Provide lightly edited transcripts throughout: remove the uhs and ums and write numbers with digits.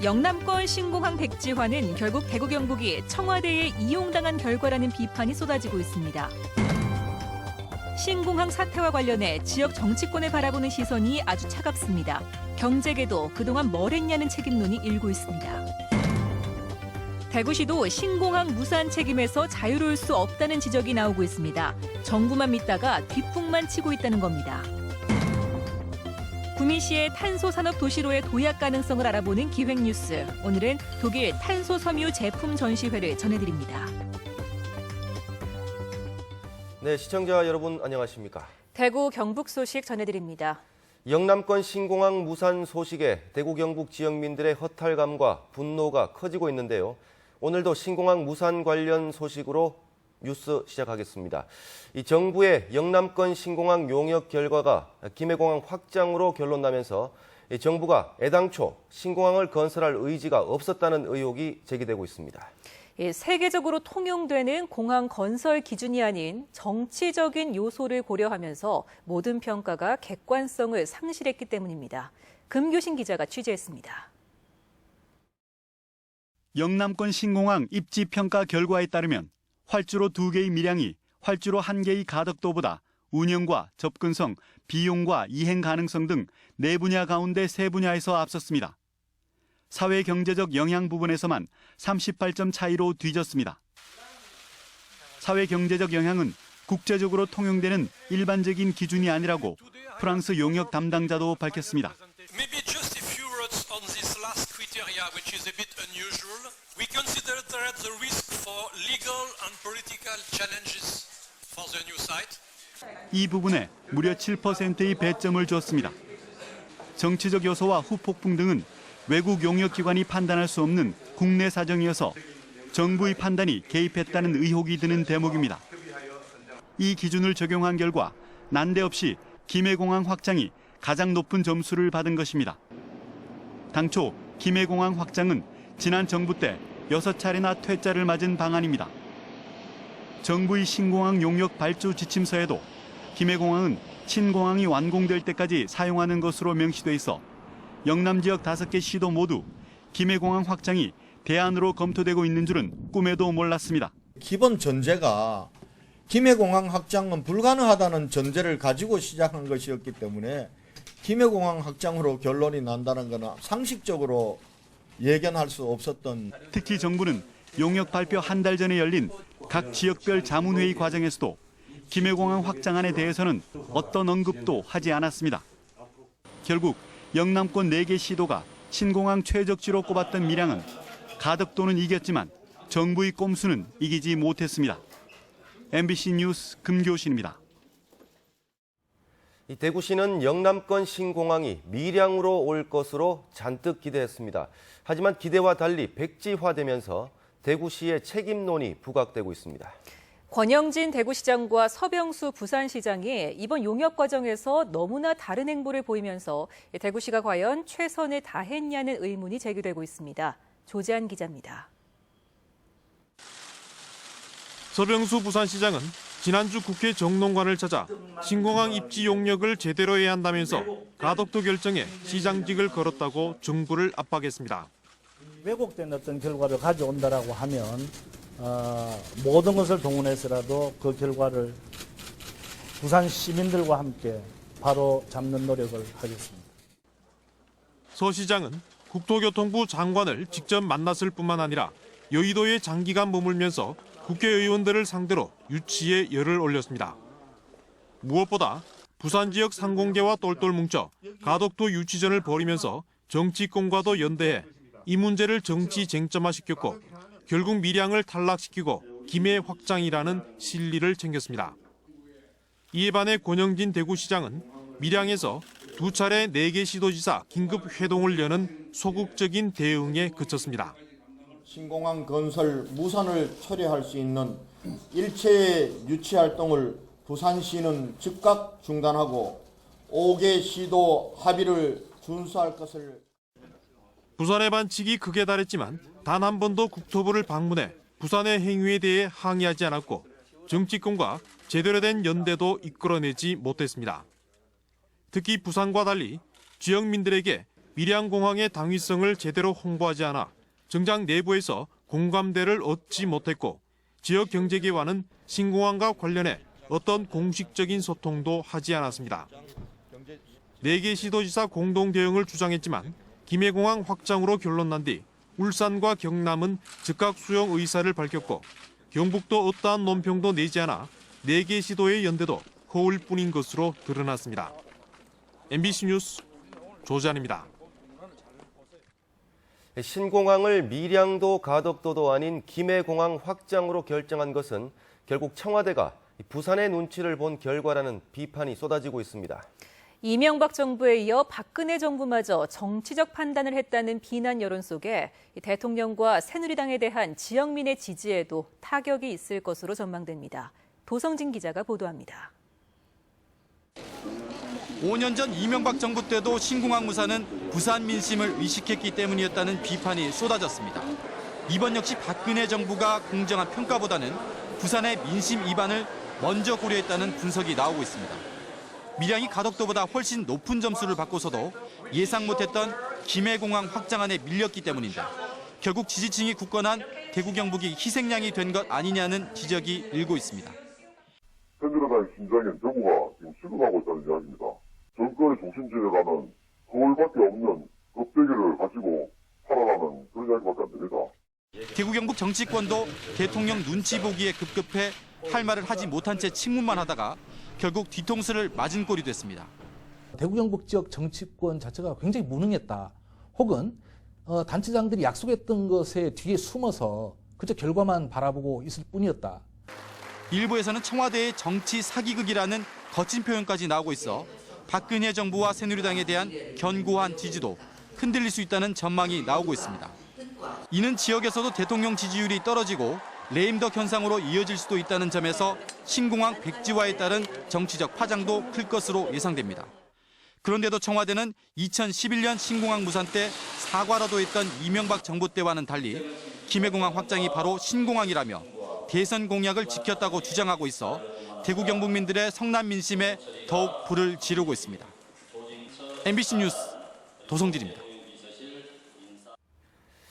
영남권 신공항 백지화는 결국 대구 경북이 청와대에 이용당한 결과라는 비판이 쏟아지고 있습니다. 신공항 사태와 관련해 지역 정치권을 바라보는 시선이 아주 차갑습니다. 경제계도 그동안 뭘 했냐는 책임론이 일고 있습니다. 대구시도 신공항 무산 책임에서 자유로울 수 없다는 지적이 나오고 있습니다. 정부만 믿다가 뒷북만 치고 있다는 겁니다. 구미시의 탄소 산업 도시로의 도약 가능성을 알아보는 기획뉴스. 오늘은 독일 탄소 섬유 제품 전시회를 전해드립니다. 네, 시청자 여러분 안녕하십니까? 대구 경북 소식 전해드립니다. 영남권 신공항 무산 소식에 대구 경북 지역민들의 허탈감과 분노가 커지고 있는데요. 오늘도 신공항 무산 관련 소식으로 뉴스 시작하겠습니다. 이 정부의 영남권 신공항 용역 결과가 김해공항 확장으로 결론나면서 정부가 애당초 신공항을 건설할 의지가 없었다는 의혹이 제기되고 있습니다. 세계적으로 통용되는 공항 건설 기준이 아닌 정치적인 요소를 고려하면서 모든 평가가 객관성을 상실했기 때문입니다. 금교신 기자가 취재했습니다. 영남권 신공항 입지 평가 결과에 따르면 활주로 2개의 밀양이 활주로 1개의 가덕도보다 운영과 접근성, 비용과 이행 가능성 등 4분야 가운데 3분야에서 앞섰습니다. 사회 경제적 영향 부분에서만 38점 차이로 뒤졌습니다. 사회 경제적 영향은 국제적으로 통용되는 일반적인 기준이 아니라고 프랑스 용역 담당자도 밝혔습니다. Maybe just a few words on this last criteria, which is a bit unusual. We consider that the risk for legal and political challenges for the new site. 이 부분에 무려 7%의 배점을 줬습니다. 정치적 요소와 후폭풍 등은 외국 용역기관이 판단할 수 없는 국내 사정이어서 정부의 판단이 개입했다는 의혹이 드는 대목입니다. 이 기준을 적용한 결과 난데없이 김해공항 확장이 가장 높은 점수를 받은 것입니다. 당초 김해공항 확장은 지난 정부 때 6차례나 퇴짜를 맞은 방안입니다. 정부의 신공항 용역 발주 지침서에도 김해공항은 신공항이 완공될 때까지 사용하는 것으로 명시돼 있어 영남 지역 5개 시도 모두 김해공항 확장이 대안으로 검토되고 있는 줄은 꿈에도 몰랐습니다. 기본 전제가 김해공항 확장은 불가능하다는 전제를 가지고 시작한 것이었기 때문에 김해공항 확장으로 결론이 난다는 것은 상식적으로 예견할 수 없었던. 특히 정부는 용역 발표 한 달 전에 열린 각 지역별 자문회의 과정에서도 김해공항 확장안에 대해서는 어떤 언급도 하지 않았습니다. 결국 영남권 4개 시도가 신공항 최적지로 꼽았던 밀양은 가덕도는 이겼지만 정부의 꼼수는 이기지 못했습니다. MBC 뉴스 금교신입니다. 대구시는 영남권 신공항이 밀양으로 올 것으로 잔뜩 기대했습니다. 하지만 기대와 달리 백지화되면서 대구시의 책임론이 부각되고 있습니다. 권영진 대구시장과 서병수 부산시장이 이번 용역 과정에서 너무나 다른 행보를 보이면서 대구시가 과연 최선을 다했냐는 의문이 제기되고 있습니다. 조재한 기자입니다. 서병수 부산시장은 지난주 국회 정론관을 찾아 신공항 입지 용역을 제대로 해야 한다면서 가덕도 결정에 시장직을 걸었다고 정부를 압박했습니다. 왜곡된 어떤 결과를 가져온다라고 하면 모든 것을 동원해서라도 그 결과를 부산 시민들과 함께 바로 잡는 노력을 하겠습니다. 서 시장은 국토교통부 장관을 직접 만났을 뿐만 아니라 여의도에 장기간 머물면서 국회의원들을 상대로 유치에 열을 올렸습니다. 무엇보다 부산 지역 상공계와 똘똘 뭉쳐 가덕도 유치전을 벌이면서 정치권과도 연대해 이 문제를 정치 쟁점화시켰고 결국 밀양을 탈락시키고 김해 확장이라는 실리를 챙겼습니다. 이에 반해 권영진 대구시장은 밀양에서 2차례 4개 시도지사 긴급 회동을 여는 소극적인 대응에 그쳤습니다. 신공항 건설 무산을 처리할 수 있는 일체의 유치 활동을 부산시는 즉각 중단하고 5개 시도 합의를 준수할 것을. 부산의 반칙이 극에 달했지만 단 한 번도 국토부를 방문해 부산의 행위에 대해 항의하지 않았고 정치권과 제대로 된 연대도 이끌어내지 못했습니다. 특히 부산과 달리 지역민들에게 밀양공항의 당위성을 제대로 홍보하지 않아 정작 내부에서 공감대를 얻지 못했고 지역 경제계와는 신공항과 관련해 어떤 공식적인 소통도 하지 않았습니다. 4개 시도지사 공동 대응을 주장했지만 김해공항 확장으로 결론 난 뒤 울산과 경남은 즉각 수용 의사를 밝혔고 경북도 어떠한 논평도 내지 않아 4개 시도의 연대도 허울 뿐인 것으로 드러났습니다. MBC 뉴스 조지안입니다. 신공항을 밀양도 가덕도도 아닌 김해공항 확장으로 결정한 것은 결국 청와대가 부산의 눈치를 본 결과라는 비판이 쏟아지고 있습니다. 이명박 정부에 이어 박근혜 정부마저 정치적 판단을 했다는 비난 여론 속에 대통령과 새누리당에 대한 지역민의 지지에도 타격이 있을 것으로 전망됩니다. 도성진 기자가 보도합니다. 5년 전 이명박 정부 때도 신공항 무산은 부산 민심을 의식했기 때문이었다는 비판이 쏟아졌습니다. 이번 역시 박근혜 정부가 공정한 평가보다는 부산의 민심 이반을 먼저 고려했다는 분석이 나오고 있습니다. 밀양이 가덕도보다 훨씬 높은 점수를 받고서도 예상 못했던 김해공항 확장안에 밀렸기 때문인데 결국 지지층이 굳건한 대구 경북이 희생양이 된 것 아니냐는 지적이 일고 있습니다. 새누리당의 심장인 대구가 지금 식어가고 있다는 이야기입니다. 정권의 중심지에 가는 서울밖에 없는 껍데기를 가지고 살아가는 그런 이야기밖에 안 됩니다. 대구 경북 정치권도 대통령 눈치 보기에 급급해 할 말을 하지 못한 채 침묵만 하다가 결국 뒤통수를 맞은 꼴이 됐습니다. 대구 경북 지역 정치권 자체가 굉장히 무능했다. 혹은 단체장들이 약속했던 것에 뒤에 숨어서 그저 결과만 바라보고 있을 뿐이었다. 일부에서는 청와대의 정치 사기극이라는 거친 표현까지 나오고 있어 박근혜 정부와 새누리당에 대한 견고한 지지도 흔들릴 수 있다는 전망이 나오고 있습니다. 이는 지역에서도 대통령 지지율이 떨어지고 레임덕 현상으로 이어질 수도 있다는 점에서 신공항 백지화에 따른 정치적 파장도 클 것으로 예상됩니다. 그런데도 청와대는 2011년 신공항 무산 때 사과라도 했던 이명박 정부 때와는 달리 김해공항 확장이 바로 신공항이라며 대선 공약을 지켰다고 주장하고 있어 대구 경북민들의 성남 민심에 더욱 불을 지르고 있습니다. MBC 뉴스 도성진입니다.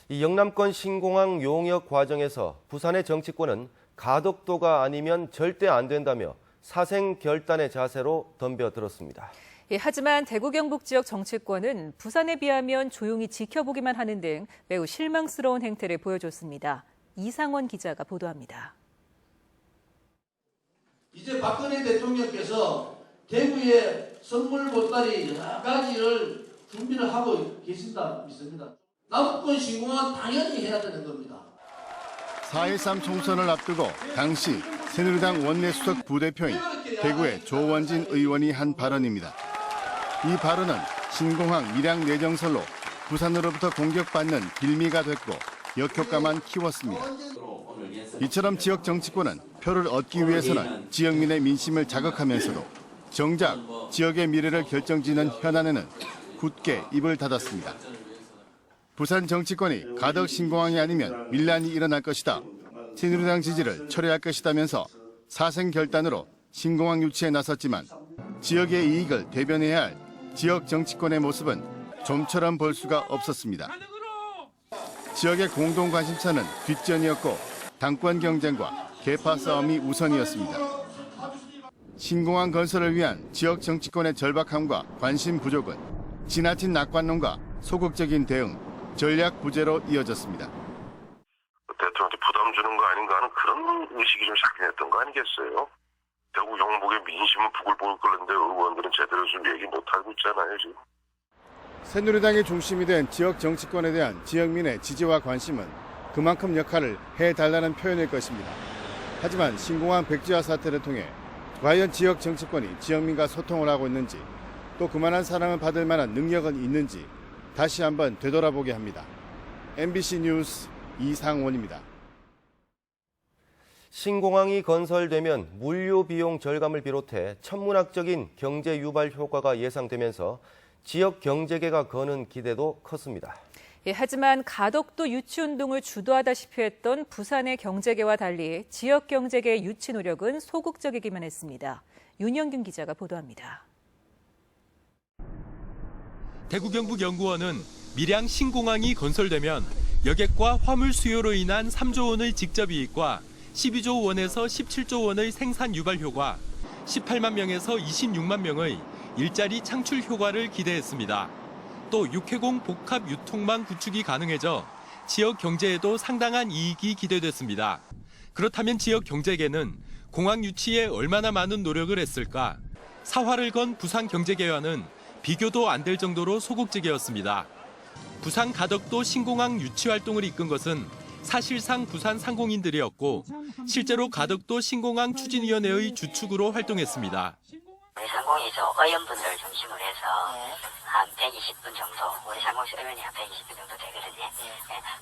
이 영남권 신공항 용역 과정에서 부산의 정치권은 가덕도가 아니면 절대 안 된다며 사생결단의 자세로 덤벼들었습니다. 하지만 대구 경북 지역 정치권은 부산에 비하면 조용히 지켜보기만 하는 등 매우 실망스러운 행태를 보여줬습니다. 이상원 기자가 보도합니다. 이제 박근혜 대통령께서 대구에 선물 보따리 여러 가지를 준비를 하고 계신다 믿습니다. 남권 신공항은 당연히 해야 되는 겁니다. 4.13 총선을 앞두고 당시 새누리당 원내수석 부대표인 대구의 조원진 의원이 한 발언입니다. 이 발언은 신공항 밀양 내정설로 부산으로부터 공격받는 빌미가 됐고 역효과만 키웠습니다. 이처럼 지역 정치권은 표를 얻기 위해서는 지역민의 민심을 자극하면서도 정작 지역의 미래를 결정짓는 현안에는 굳게 입을 닫았습니다. 부산 정치권이 가덕 신공항이 아니면 밀란이 일어날 것이다. 새누리당 지지를 철회할 것이다면서 사생결단으로 신공항 유치에 나섰지만 지역의 이익을 대변해야 할 지역 정치권의 모습은 좀처럼 볼 수가 없었습니다. 지역의 공동 관심사는 뒷전이었고 당권 경쟁과 계파 싸움이 우선이었습니다. 신공항 건설을 위한 지역 정치권의 절박함과 관심 부족은 지나친 낙관론과 소극적인 대응, 전략 부재로 이어졌습니다. 대통령한테 부담 주는 거 아닌가 하는 그런 의식이 좀 작용했던 거 아니겠어요? 대구 경북의 민심은 부글부글 끓는데 의원들은 제대로 좀 얘기 못하고 있잖아요, 지금. 새누리당이 중심이 된 지역 정치권에 대한 지역민의 지지와 관심은 그만큼 역할을 해달라는 표현일 것입니다. 하지만 신공항 백지화 사태를 통해 과연 지역 정치권이 지역민과 소통을 하고 있는지 또 그만한 사랑을 받을 만한 능력은 있는지 다시 한번 되돌아보게 합니다. MBC 뉴스 이상원입니다. 신공항이 건설되면 물류 비용 절감을 비롯해 천문학적인 경제 유발 효과가 예상되면서 지역 경제계가 거는 기대도 컸습니다. 하지만 가덕도 유치 운동을 주도하다시피 했던 부산의 경제계와 달리 지역 경제계의 유치 노력은 소극적이기만 했습니다. 윤영균 기자가 보도합니다. 대구 경북연구원은 밀양 신공항이 건설되면 여객과 화물 수요로 인한 3조 원의 직접 이익과 12조 원에서 17조 원의 생산 유발 효과, 18만 명에서 26만 명의 일자리 창출 효과를 기대했습니다. 또 육해공 복합 유통망 구축이 가능해져 지역 경제에도 상당한 이익이 기대됐습니다. 그렇다면 지역 경제계는 공항 유치에 얼마나 많은 노력을 했을까? 사활을 건 부산 경제계와는 비교도 안 될 정도로 소극적이었습니다. 부산 가덕도 신공항 유치 활동을 이끈 것은 사실상 부산 상공인들이었고 실제로 가덕도 신공항 추진위원회의 주축으로 활동했습니다. 우리 상공에서 의원분들을 중심으로 해서 한 120분 정도, 우리 상공에서 의원이 한 120분 정도 되거든요.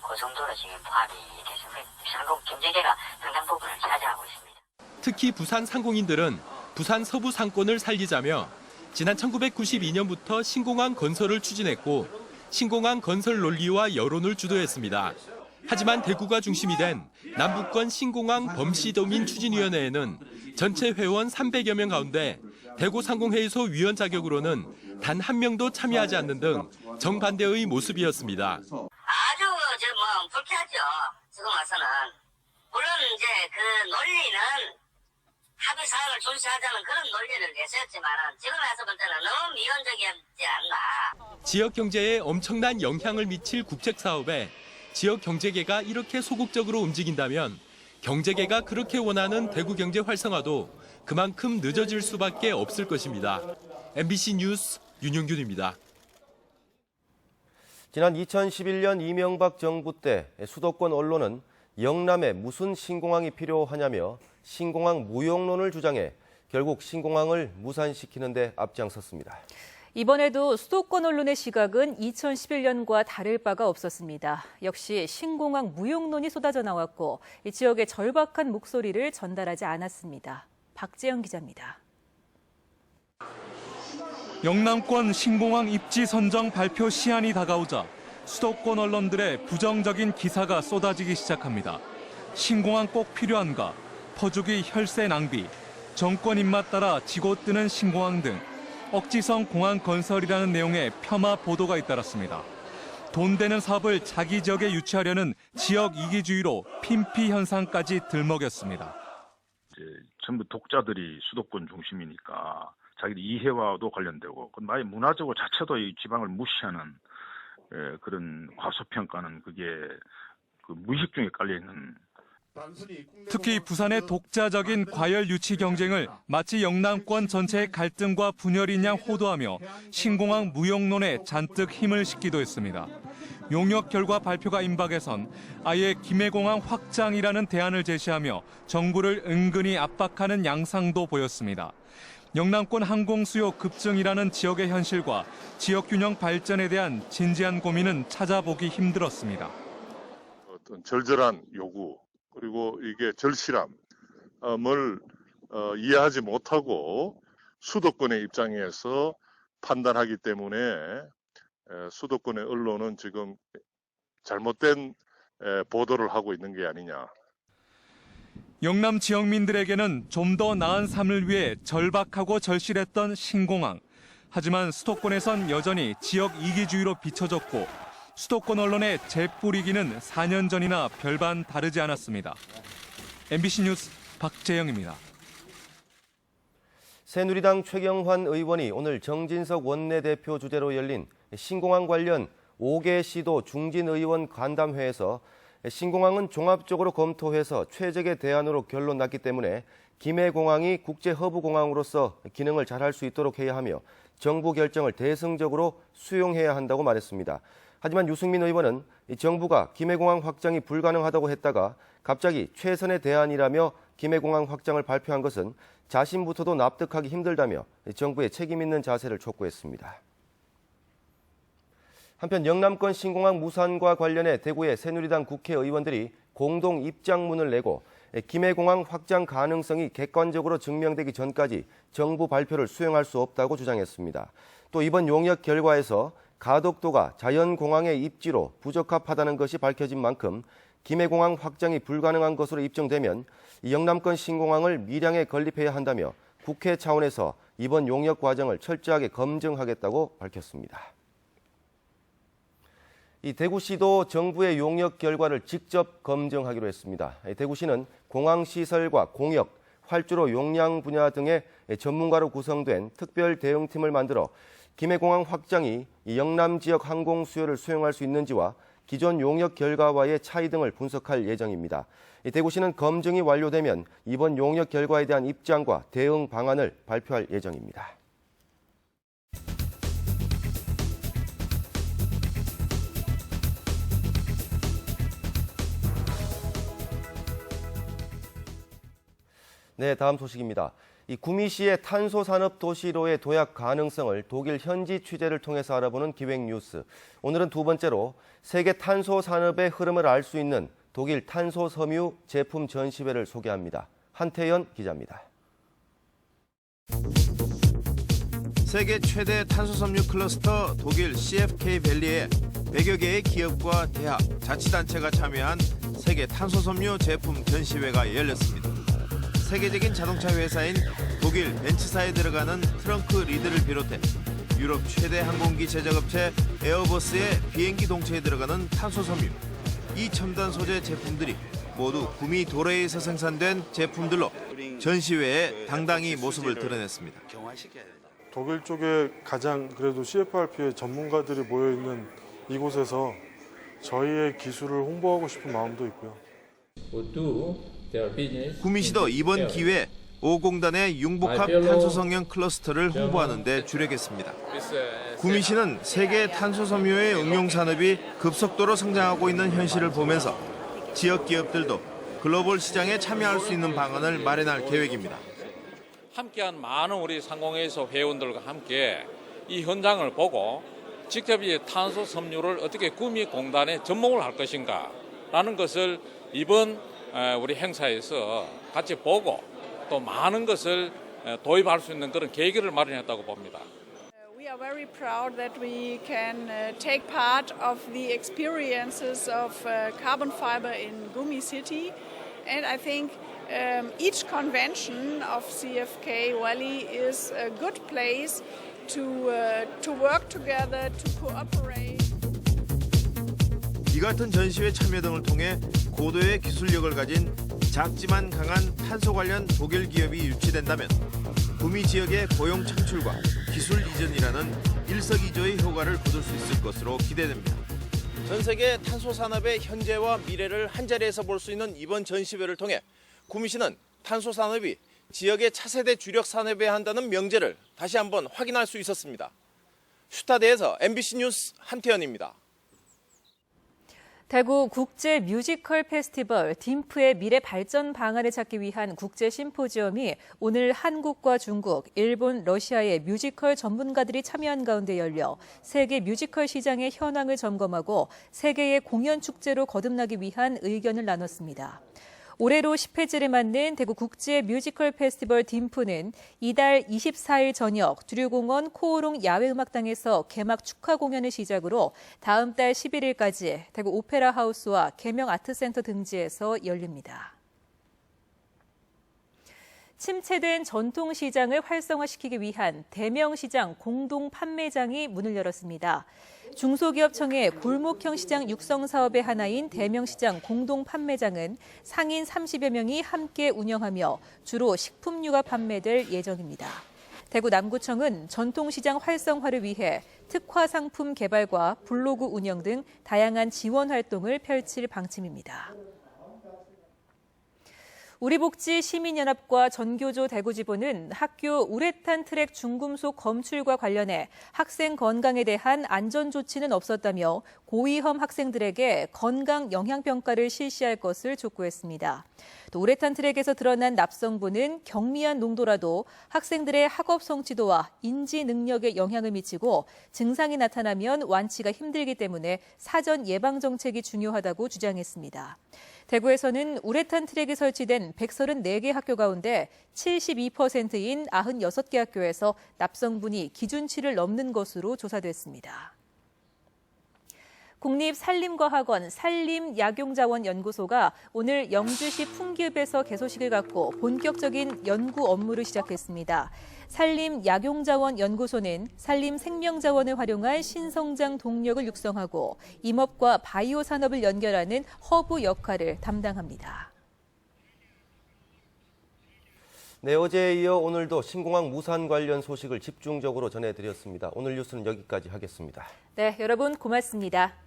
그 정도로 지금 포함이 돼서 상공 경제계가 상당 부분을 차지하고 있습니다. 특히 부산 상공인들은 부산 서부 상권을 살리자며 지난 1992년부터 신공항 건설을 추진했고 신공항 건설 논리와 여론을 주도했습니다. 하지만 대구가 중심이 된 남북권 신공항 범시도민 추진위원회에는 전체 회원 300여 명 가운데 대구 상공회의소 위원 자격으로는 단 한 명도 참여하지 않는 등 정반대의 모습이었습니다. 아주 불쾌하죠. 지금 와서는. 물론 이제 그 논리는 합의 사항을 준수하자는 그런 논리를 내세웠지만 지금 와서 볼 때는 너무 미온적이지 않나. 지역 경제에 엄청난 영향을 미칠 국책 사업에 지역 경제계가 이렇게 소극적으로 움직인다면 경제계가 그렇게 원하는 대구 경제 활성화도 그만큼 늦어질 수밖에 없을 것입니다. MBC 뉴스 윤영균입니다. 지난 2011년 이명박 정부 때 수도권 언론은 영남에 무슨 신공항이 필요하냐며 신공항 무용론을 주장해 결국 신공항을 무산시키는 데 앞장섰습니다. 이번에도 수도권 언론의 시각은 2011년과 다를 바가 없었습니다. 역시 신공항 무용론이 쏟아져 나왔고 이 지역의 절박한 목소리를 전달하지 않았습니다. 박재영 기자입니다. 영남권 신공항 입지 선정 발표 시한이 다가오자 수도권 언론들의 부정적인 기사가 쏟아지기 시작합니다. 신공항 꼭 필요한가, 퍼주기 혈세 낭비, 정권 입맛 따라 지고 뜨는 신공항 등 억지성 공항 건설이라는 내용의 폄하 보도가 잇따랐습니다. 돈 되는 사업을 자기 지역에 유치하려는 지역 이기주의로 핀피 현상까지 들먹였습니다. 전부 독자들이 수도권 중심이니까 자기들 이해와도 관련되고 아예 문화적으로 자체도 이 지방을 무시하는 그런 과소평가는 그게 그 무의식 중에 깔려있는. 특히 부산의 독자적인 과열 유치 경쟁을 마치 영남권 전체의 갈등과 분열인 양 호도하며 신공항 무용론에 잔뜩 힘을 싣기도 했습니다. 용역 결과 발표가 임박해선 아예 김해공항 확장이라는 대안을 제시하며 정부를 은근히 압박하는 양상도 보였습니다. 영남권 항공 수요 급증이라는 지역의 현실과 지역 균형 발전에 대한 진지한 고민은 찾아보기 힘들었습니다. 어떤 절절한 요구 그리고 이게 절실함을 이해하지 못하고 수도권의 입장에서 판단하기 때문에 수도권의 언론은 지금 잘못된 보도를 하고 있는 게 아니냐. 영남 지역민들에게는 좀 더 나은 삶을 위해 절박하고 절실했던 신공항. 하지만 수도권에선 여전히 지역 이기주의로 비춰졌고 수도권 언론의 재뿌리기는 4년 전이나 별반 다르지 않았습니다. MBC 뉴스 박재영입니다. 새누리당 최경환 의원이 오늘 정진석 원내대표 주재로 열린 신공항 관련 5개 시도 중진 의원 간담회에서 신공항은 종합적으로 검토해서 최적의 대안으로 결론 났기 때문에 김해공항이 국제허브공항으로서 기능을 잘할 수 있도록 해야 하며 정부 결정을 대승적으로 수용해야 한다고 말했습니다. 하지만 유승민 의원은 정부가 김해공항 확장이 불가능하다고 했다가 갑자기 최선의 대안이라며 김해공항 확장을 발표한 것은 자신부터도 납득하기 힘들다며 정부의 책임 있는 자세를 촉구했습니다. 한편 영남권 신공항 무산과 관련해 대구의 새누리당 국회의원들이 공동 입장문을 내고 김해공항 확장 가능성이 객관적으로 증명되기 전까지 정부 발표를 수용할 수 없다고 주장했습니다. 또 이번 용역 결과에서 가덕도가 자연공항의 입지로 부적합하다는 것이 밝혀진 만큼 김해공항 확장이 불가능한 것으로 입증되면 영남권 신공항을 밀양에 건립해야 한다며 국회 차원에서 이번 용역 과정을 철저하게 검증하겠다고 밝혔습니다. 이 대구시도 정부의 용역 결과를 직접 검증하기로 했습니다. 대구시는 공항시설과 공역, 활주로 용량 분야 등의 전문가로 구성된 특별 대응팀을 만들어 김해공항 확장이 영남 지역 항공 수요를 수용할 수 있는지와 기존 용역 결과와의 차이 등을 분석할 예정입니다. 대구시는 검증이 완료되면 이번 용역 결과에 대한 입장과 대응 방안을 발표할 예정입니다. 네, 다음 소식입니다. 이 구미시의 탄소산업 도시로의 도약 가능성을 독일 현지 취재를 통해서 알아보는 기획뉴스. 오늘은 두 번째로 세계 탄소산업의 흐름을 알 수 있는 독일 탄소섬유 제품 전시회를 소개합니다. 한태연 기자입니다. 세계 최대 탄소섬유 클러스터 독일 CFK-밸리에 100여 개의 기업과 대학, 자치단체가 참여한 세계 탄소섬유 제품 전시회가 열렸습니다. 세계적인 자동차 회사인 독일 벤츠사에 들어가는 트렁크 리드를 비롯해 유럽 최대 항공기 제작업체 에어버스의 비행기 동체에 들어가는 탄소섬유, 이 첨단 소재 제품들이 모두 구미 도래에서 생산된 제품들로 전시회에 당당히 모습을 드러냈습니다. 독일 쪽에 가장 그래도 CFRP의 전문가들이 모여있는 이곳에서 저희의 기술을 홍보하고 싶은 마음도 있고요. 구미시도 이번 기회에 5공단의 융복합 탄소성형 클러스터를 홍보하는 데 주력했습니다. 구미시는 세계 탄소섬유의 응용 산업이 급속도로 성장하고 있는 현실을 보면서 지역 기업들도 글로벌 시장에 참여할 수 있는 방안을 마련할 계획입니다. 함께한 많은 우리 상공회의소 회원들과 함께 이 현장을 보고 직접 이 탄소섬유를 어떻게 구미공단에 접목을 할 것인가라는 것을 이번 우리 행사에서 같이 보고 또 많은 것을 도입할 수 있는 그런 계기를 마련했다고 봅니다. We are very proud that we can take part of the experiences of carbon fiber in Gumi City, and I think each convention of CFK Valley is a good place to work together, to cooperate. 이 같은 전시회 참여 등을 통해 고도의 기술력을 가진 작지만 강한 탄소 관련 독일 기업이 유치된다면 구미 지역의 고용 창출과 기술 이전이라는 일석이조의 효과를 거둘 수 있을 것으로 기대됩니다. 전 세계 탄소 산업의 현재와 미래를 한자리에서 볼 수 있는 이번 전시회를 통해 구미시는 탄소 산업이 지역의 차세대 주력 산업이어야 한다는 명제를 다시 한번 확인할 수 있었습니다. 슈타드에서 MBC 뉴스 한태현입니다. 대구 국제 뮤지컬 페스티벌 딤프의 미래 발전 방안을 찾기 위한 국제 심포지엄이 오늘 한국과 중국, 일본, 러시아의 뮤지컬 전문가들이 참여한 가운데 열려 세계 뮤지컬 시장의 현황을 점검하고 세계의 공연 축제로 거듭나기 위한 의견을 나눴습니다. 올해로 10회째를 맞는 대구 국제 뮤지컬 페스티벌 딤프는 이달 24일 저녁 주류공원 코오롱 야외음악당에서 개막 축하 공연을 시작으로 다음 달 11일까지 대구 오페라 하우스와 계명 아트센터 등지에서 열립니다. 침체된 전통시장을 활성화시키기 위한 대명시장 공동 판매장이 문을 열었습니다. 중소기업청의 골목형 시장 육성 사업의 하나인 대명시장 공동 판매장은 상인 30여 명이 함께 운영하며 주로 식품류가 판매될 예정입니다. 대구 남구청은 전통시장 활성화를 위해 특화 상품 개발과 블로그 운영 등 다양한 지원 활동을 펼칠 방침입니다. 우리복지 시민연합과 전교조 대구지부는 학교 우레탄 트랙 중금속 검출과 관련해 학생 건강에 대한 안전조치는 없었다며 고위험 학생들에게 건강 영향평가를 실시할 것을 촉구했습니다. 또 우레탄 트랙에서 드러난 납성분은 경미한 농도라도 학생들의 학업 성취도와 인지 능력에 영향을 미치고 증상이 나타나면 완치가 힘들기 때문에 사전 예방 정책이 중요하다고 주장했습니다. 대구에서는 우레탄 트랙이 설치된 134개 학교 가운데 72%인 96개 학교에서 납성분이 기준치를 넘는 것으로 조사됐습니다. 국립산림과학원 산림약용자원연구소가 오늘 영주시 풍기읍에서 개소식을 갖고 본격적인 연구 업무를 시작했습니다. 산림약용자원연구소는 산림생명자원을 활용한 신성장 동력을 육성하고 임업과 바이오 산업을 연결하는 허브 역할을 담당합니다. 네, 어제에 이어 오늘도 신공항 무산 관련 소식을 집중적으로 전해드렸습니다. 오늘 뉴스는 여기까지 하겠습니다. 네, 여러분 고맙습니다.